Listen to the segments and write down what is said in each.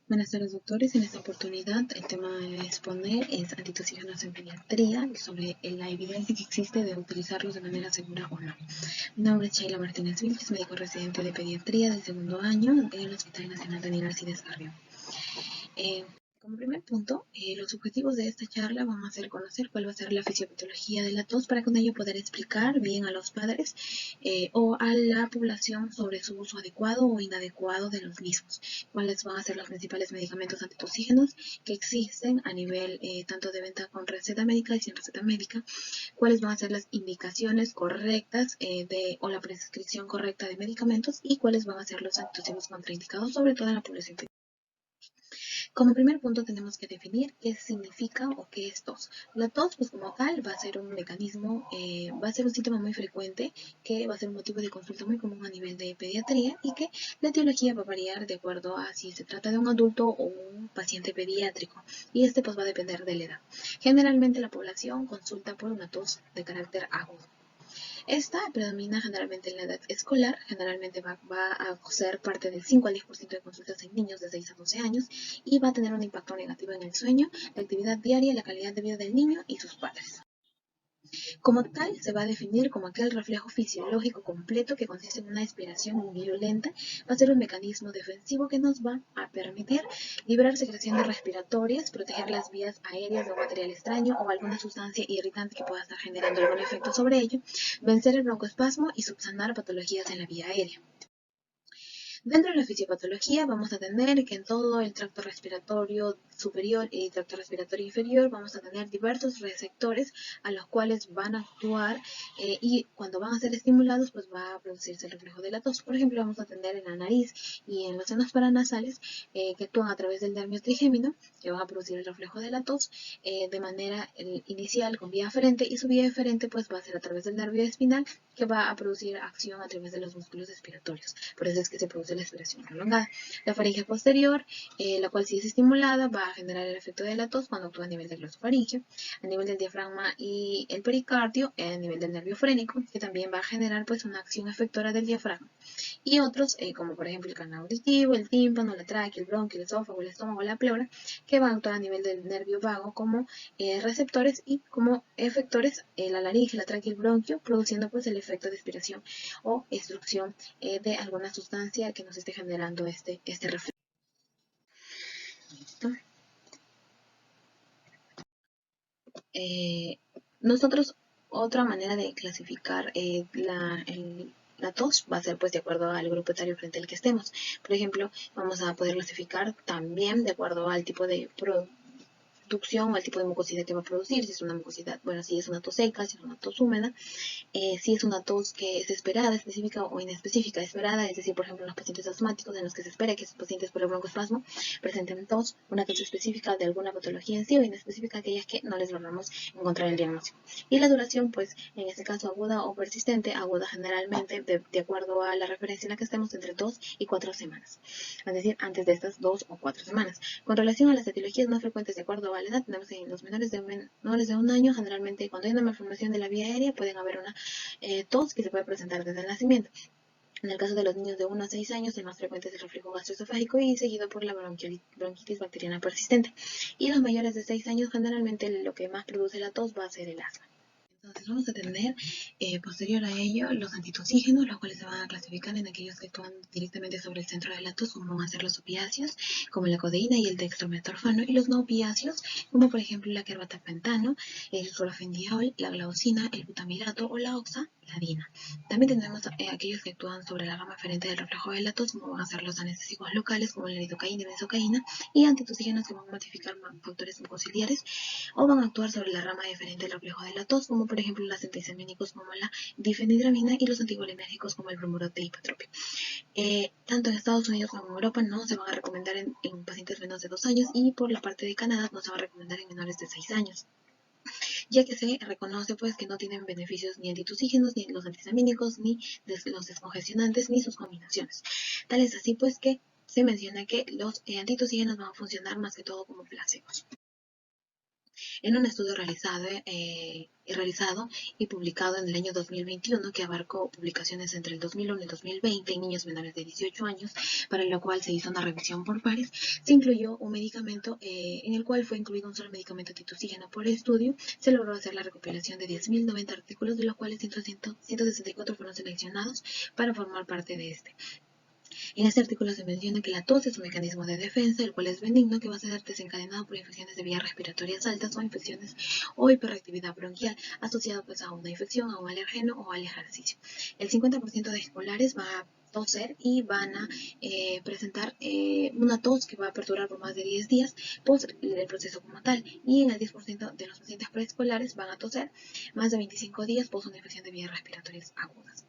Buenas tardes, doctores. En esta oportunidad el tema a exponer es antitusígenos en pediatría, sobre la evidencia que existe de utilizarlos de manera segura o no. Mi nombre es Sheila Martínez Vilches, médico residente de pediatría del segundo año en el Hospital Nacional Daniel Alcides Carrión. Como primer punto, los objetivos de esta charla van a ser conocer cuál va a ser la fisiopatología de la tos para con ello poder explicar bien a los padres o a la población sobre su uso adecuado o inadecuado de los mismos, cuáles van a ser los principales medicamentos antitusígenos que existen a nivel tanto de venta con receta médica y sin receta médica, cuáles van a ser las indicaciones correctas o la prescripción correcta de medicamentos y cuáles van a ser los antitusígenos contraindicados, sobre todo en la población pediátrica. Como primer punto tenemos que definir qué significa o qué es tos. La tos, pues como tal, va a ser un mecanismo, va a ser un síntoma muy frecuente que va a ser un motivo de consulta muy común a nivel de pediatría y que la etiología va a variar de acuerdo a si se trata de un adulto o un paciente pediátrico y este pues va a depender de la edad. Generalmente la población consulta por una tos de carácter agudo. Esta predomina generalmente en la edad escolar, generalmente va a ser parte del 5 al 10% de consultas en niños de 6 a 12 años y va a tener un impacto negativo en el sueño, la actividad diaria y la calidad de vida del niño y sus padres. Como tal, se va a definir como aquel reflejo fisiológico completo que consiste en una expiración violenta, va a ser un mecanismo defensivo que nos va a permitir liberar secreciones respiratorias, proteger las vías aéreas de un material extraño o alguna sustancia irritante que pueda estar generando algún efecto sobre ello, vencer el broncoespasmo y subsanar patologías en la vía aérea. Dentro de la fisiopatología vamos a tener que en todo el tracto respiratorio superior y tracto respiratorio inferior vamos a tener diversos receptores a los cuales van a actuar y cuando van a ser estimulados pues va a producirse el reflejo de la tos. Por ejemplo, vamos a tener en la nariz y en los senos paranasales que actúan a través del nervio trigémino que van a producir el reflejo de la tos de manera inicial con vía aferente y su vía eferente pues va a ser a través del nervio espinal que va a producir acción a través de los músculos respiratorios. Por eso es que se produce la expiración prolongada. La faringe posterior, la cual si es estimulada, va a generar el efecto de la tos cuando actúa a nivel del glosofaringeo, a nivel del diafragma y el pericardio, a nivel del nervio frénico, que también va a generar pues una acción efectora del diafragma. Y otros, como por ejemplo el canal auditivo, el tímpano, la tráquea, el bronquio, el esófago, el estómago, la pleura, que van a actuar a nivel del nervio vago como receptores y como efectores la laringe, la tráquea y el bronquio, produciendo pues el efecto de expiración o extrusión de alguna sustancia que nos esté generando este reflejo. Nosotros, otra manera de clasificar la tos va a ser pues de acuerdo al grupo etario frente al que estemos. Por ejemplo, vamos a poder clasificar también de acuerdo al tipo de producción o al tipo de mucosidad que va a producir, si es una mucosidad, bueno, si es una tos seca, si es una tos húmeda, si es una tos que es esperada, específica o inespecífica. Esperada, es decir, por ejemplo, en los pacientes asmáticos en los que se espera que esos pacientes por el broncoespasmo presenten tos, una tos específica de alguna patología en sí o inespecífica aquellas que no les logramos encontrar el diagnóstico. Y la duración, pues, en este caso aguda o persistente, aguda generalmente de acuerdo a la referencia en la que estemos entre 2 y 4 semanas, es decir, antes de estas 2 o 4 semanas. Con relación a las etiologías más frecuentes de acuerdo a la edad, tenemos en los menores de un año, generalmente cuando hay una malformación de la vía aérea, pueden haber una tos que se puede presentar desde el nacimiento. En el caso de los niños de 1 a 6 años, el más frecuente es el reflujo gastroesofágico y seguido por la bronquitis bacteriana persistente. Y los mayores de 6 años, generalmente lo que más produce la tos va a ser el asma. Entonces vamos a tener posterior a ello los antitosígenos, los cuales se van a clasificar en aquellos que actúan directamente sobre el centro de la tos, como van a ser los opiáceos, como la codeína y el dextrometorfano, y los no opiáceos, como por ejemplo la carbamazepina, el sulfendiol, la glaucina, el butamilato o la oxaladina. También tenemos aquellos que actúan sobre la rama aferente del reflejo de la tos, como van a ser los anestésicos locales, como la lidocaína y benzocaína, y antitosígenos que van a modificar factores mucociliares o van a actuar sobre la rama diferente del reflejo de la tos, como por ejemplo los antihistamínicos como la difenhidramina y los anticolinérgicos como el bromuro de hipotropio. Tanto en Estados Unidos como en Europa no se van a recomendar en pacientes menores de 2 años y por la parte de Canadá no se va a recomendar en menores de 6 años, ya que se reconoce pues que no tienen beneficios ni antitusígenos, ni los antihistamínicos, ni los descongestionantes, ni sus combinaciones. Tal es así pues que se menciona que los antitusígenos van a funcionar más que todo como placebos. En un estudio realizado y publicado en el año 2021, que abarcó publicaciones entre el 2001 y el 2020 en niños menores de 18 años, para lo cual se hizo una revisión por pares, se incluyó un medicamento en el cual fue incluido un solo medicamento titusigeno por estudio. Se logró hacer la recopilación de 10.090 artículos, de los cuales 164 fueron seleccionados para formar parte de este. En este artículo se menciona que la tos es un mecanismo de defensa, el cual es benigno, que va a ser desencadenado por infecciones de vías respiratorias altas o infecciones o hiperactividad bronquial, asociado pues a una infección, a un alergeno o al ejercicio. El 50% de escolares va a toser y van a presentar una tos que va a perdurar por más de 10 días post el proceso como tal, y en el 10% de los pacientes preescolares van a toser más de 25 días post una infección de vías respiratorias agudas.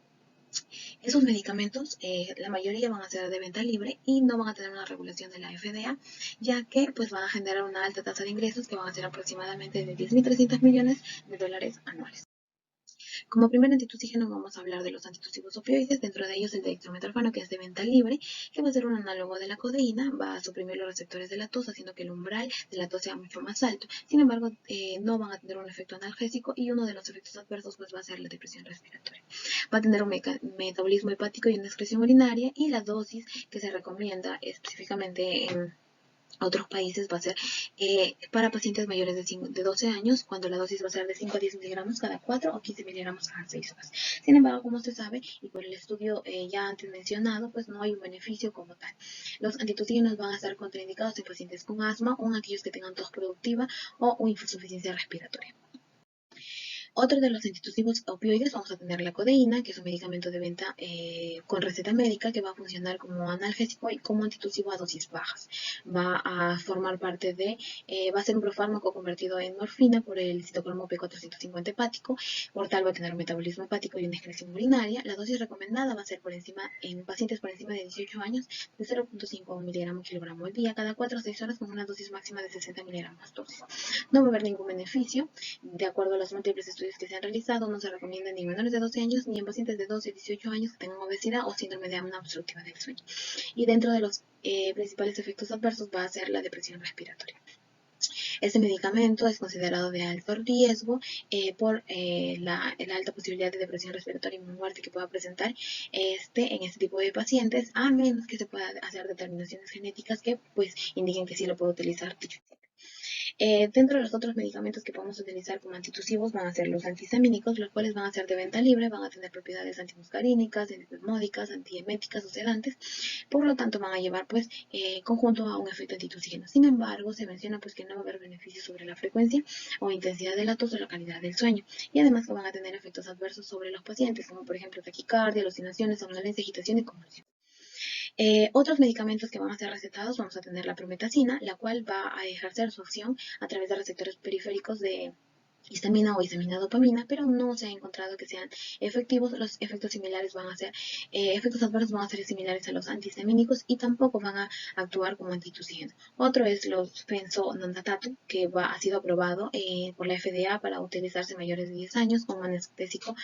Esos medicamentos, la mayoría van a ser de venta libre y no van a tener una regulación de la FDA, ya que pues van a generar una alta tasa de ingresos que van a ser aproximadamente de 10.300 millones de dólares anuales. Como primer antitusígeno vamos a hablar de los antitusivos opioides, dentro de ellos el dextrometorfano, que es de venta libre, que va a ser un análogo de la codeína, va a suprimir los receptores de la tos, haciendo que el umbral de la tos sea mucho más alto. Sin embargo, no van a tener un efecto analgésico, y uno de los efectos adversos pues va a ser la depresión respiratoria. Va a tener un metabolismo hepático y una excreción urinaria, y la dosis que se recomienda específicamente en otros países va a ser para pacientes mayores de 12 años, cuando la dosis va a ser de 5 a 10 miligramos cada 4 o 15 miligramos cada 6 horas. Sin embargo, como se sabe, y por el estudio ya antes mencionado, pues no hay un beneficio como tal. Los antitusígenos van a estar contraindicados en pacientes con asma o en aquellos que tengan tos productiva o insuficiencia respiratoria. Otro de los antitusivos opioides vamos a tener la codeína, que es un medicamento de venta con receta médica, que va a funcionar como analgésico y como antitusivo a dosis bajas. Va a formar parte de, va a ser un profármaco convertido en morfina por el citocromo P450 hepático, por tal va a tener un metabolismo hepático y una excreción urinaria. La dosis recomendada va a ser en pacientes por encima de 18 años de 0.5 miligramos kilogramo al día cada 4 o 6 horas, con una dosis máxima de 60 miligramos dosis. No va a haber ningún beneficio. De acuerdo a los múltiples estudios que se han realizado, no se recomienda ni en menores de 12 años ni en pacientes de 12 a 18 años que tengan obesidad o síndrome de apnea obstructiva del sueño. Y dentro de los principales efectos adversos va a ser la depresión respiratoria. Este medicamento es considerado de alto riesgo por la alta posibilidad de depresión respiratoria y muerte que pueda presentar en este tipo de pacientes, a menos que se puedan hacer determinaciones genéticas que pues indiquen que sí lo puede utilizar dicho. Dentro de los otros medicamentos que podemos utilizar como antitusivos van a ser los antihistamínicos, los cuales van a ser de venta libre, van a tener propiedades antimuscarínicas, antispasmódicas, antieméticas o sedantes, por lo tanto van a llevar pues conjunto a un efecto antitusígeno. Sin embargo, se menciona pues que no va a haber beneficios sobre la frecuencia o intensidad de la tos o la calidad del sueño, y además que van a tener efectos adversos sobre los pacientes, como por ejemplo taquicardia, alucinaciones, somnolencia, agitación y convulsión. Otros medicamentos que van a ser recetados, vamos a tener la prometacina, la cual va a ejercer su acción a través de receptores periféricos de histamina o histamina dopamina, pero no se ha encontrado que sean efectivos. Los efectos similares van a ser, efectos adversos van a ser similares a los antihistamínicos y tampoco van a actuar como antitusígenos. Otro es los fenzoandatato, que ha sido aprobado por la FDA para utilizarse mayores de 10 años como anestésico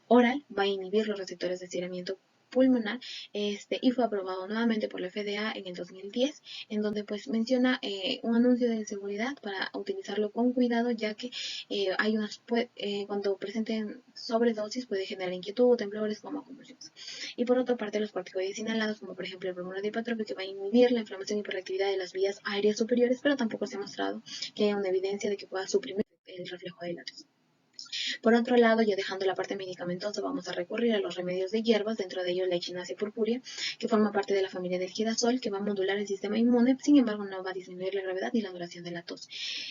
oral, va a inhibir los receptores de estiramiento pulmonar, y fue aprobado nuevamente por la FDA en el 2010, en donde pues menciona un anuncio de seguridad para utilizarlo con cuidado, ya que cuando presenten sobredosis puede generar inquietud, temblores, como convulsiones. Y por otra parte, los corticoides inhalados, como por ejemplo el bromuro dipatrópico, que va a inhibir la inflamación y hiperactividad de las vías aéreas superiores, pero tampoco se ha mostrado que haya una evidencia de que pueda suprimir el reflejo de la tos. Por otro lado, ya dejando la parte medicamentosa, vamos a recurrir a los remedios de hierbas, dentro de ellos la echinacea purpúrea, que forma parte de la familia del girasol, que va a modular el sistema inmune, sin embargo no va a disminuir la gravedad ni la duración de la tos.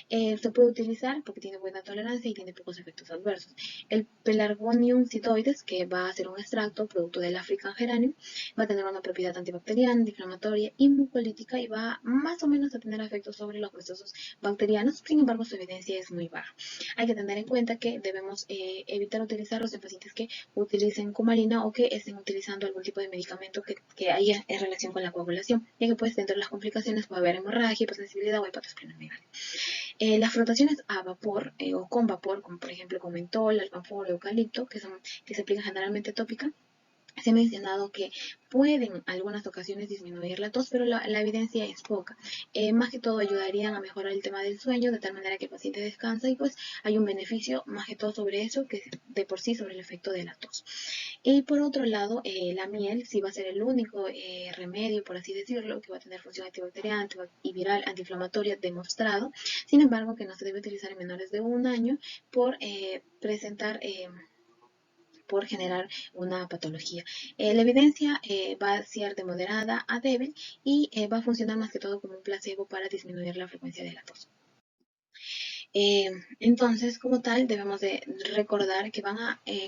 Se puede utilizar porque tiene buena tolerancia y tiene pocos efectos adversos. El Pelargonium sitoides, que va a ser un extracto producto del African geranium, va a tener una propiedad antibacteriana, antiinflamatoria y mucolítica, y va más o menos a tener efectos sobre los procesos bacterianos, sin embargo su evidencia es muy baja. Hay que tener en cuenta que debemos evitar utilizarlos en pacientes que utilicen cumarina o que estén utilizando algún tipo de medicamento que haya en relación con la coagulación, ya que pues dentro de las complicaciones puede haber hemorragia, hiposensibilidad o hepatosplenomegalia. Las frotaciones a vapor o con vapor, como por ejemplo con mentol, alcanfor o eucalipto, que se aplican generalmente tópica, Se ha mencionado que pueden en algunas ocasiones disminuir la tos, pero la evidencia es poca. Más que todo ayudarían a mejorar el tema del sueño, de tal manera que el paciente descansa y pues hay un beneficio más que todo sobre eso que de por sí sobre el efecto de la tos. Y por otro lado, la miel sí va a ser el único remedio, por así decirlo, que va a tener función antibacteriana y viral antiinflamatoria demostrado. Sin embargo, que no se debe utilizar en menores de 1 año por por generar una patología. La evidencia va a ser de moderada a débil y va a funcionar más que todo como un placebo para disminuir la frecuencia de la tos. Entonces, como tal, debemos de recordar que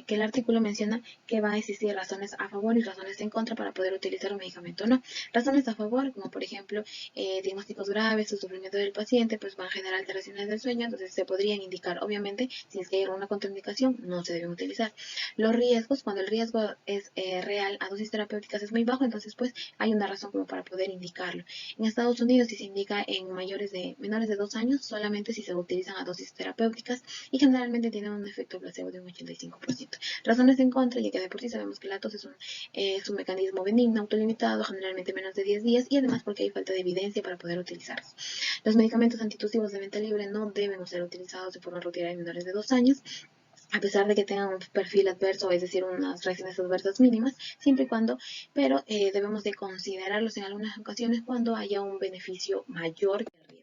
el artículo menciona que va a existir razones a favor y razones en contra para poder utilizar un medicamento o no. Razones a favor, como por ejemplo, diagnósticos graves o sufrimiento del paciente, pues van a generar alteraciones del sueño, entonces se podrían indicar, obviamente, si es que hay alguna contraindicación, no se deben utilizar. Los riesgos, cuando el riesgo es real a dosis terapéuticas es muy bajo, entonces pues hay una razón como para poder indicarlo. En Estados Unidos, si se indica en menores de 2 años, solamente si se utilizan a dosis terapéuticas y generalmente tienen un efecto placebo de un 85%. Razones en contra, ya que de por sí sabemos que la tos es un mecanismo benigno, autolimitado, generalmente menos de 10 días y además porque hay falta de evidencia para poder utilizarlos. Los medicamentos antitusivos de venta libre no deben ser utilizados de forma rutinaria en menores de 2 años a pesar de que tengan un perfil adverso, es decir, unas reacciones adversas mínimas, siempre y cuando, pero debemos de considerarlos en algunas ocasiones cuando haya un beneficio mayor que el riesgo.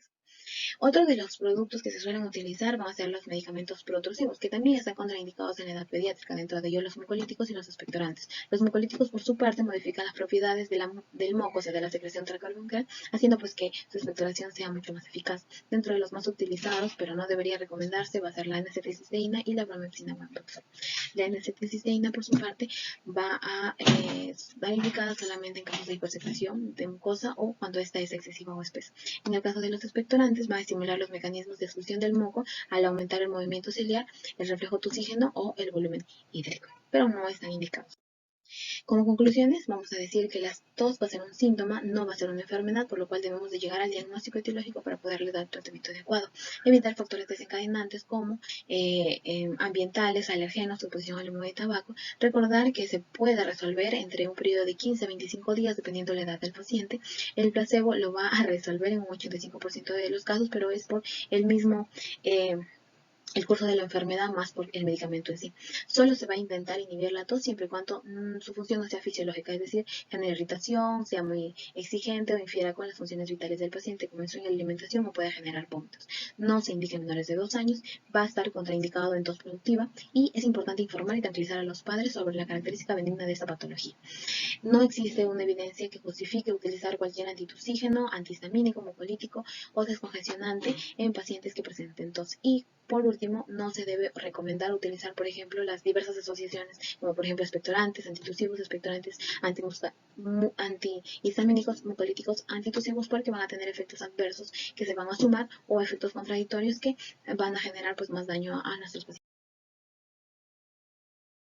Otro de los productos que se suelen utilizar van a ser los medicamentos protrusivos, que también están contraindicados en la edad pediátrica, dentro de ellos los mucolíticos y los expectorantes. Los mucolíticos, por su parte, modifican las propiedades del moco, o sea, de la secreción tracarbuncal, haciendo pues que su expectoración sea mucho más eficaz. Dentro de los más utilizados, pero no debería recomendarse, va a ser la N-acetilcisteína y la bromipsina vanroxol. La N-acetilcisteína, por su parte, va a estar indicada solamente en casos de hipersecreción de mucosa o cuando esta es excesiva o espesa. En el caso de los expectorantes, va a estimular los mecanismos de expulsión del moco al aumentar el movimiento ciliar, el reflejo tusígeno o el volumen hídrico, pero no están indicados. Como conclusiones, vamos a decir que la tos va a ser un síntoma, no va a ser una enfermedad, por lo cual debemos de llegar al diagnóstico etiológico para poderle dar el tratamiento adecuado. Evitar factores desencadenantes como ambientales, alergenos, exposición al humo de tabaco. Recordar que se puede resolver entre un periodo de 15 a 25 días, dependiendo de la edad del paciente. El placebo lo va a resolver en un 85% de los casos, pero es por el mismo el curso de la enfermedad más por el medicamento en sí. Solo se va a intentar inhibir la tos siempre y cuando su función no sea fisiológica, es decir, genere irritación, sea muy exigente o infiera con las funciones vitales del paciente, como en su alimentación o pueda generar vómitos. No se indica en menores de 2 años, va a estar contraindicado en tos productiva y es importante informar y tranquilizar a los padres sobre la característica benigna de esta patología. No existe una evidencia que justifique utilizar cualquier antitusígeno, antihistamínico, mucolítico o descongestionante en pacientes que presenten tos. Y por último, no se debe recomendar utilizar, por ejemplo, las diversas asociaciones, como por ejemplo expectorantes, antitusivos, expectorantes antihistamínicos, mucolíticos, antitusivos, porque van a tener efectos adversos que se van a sumar o efectos contradictorios que van a generar pues más daño a nuestros pacientes.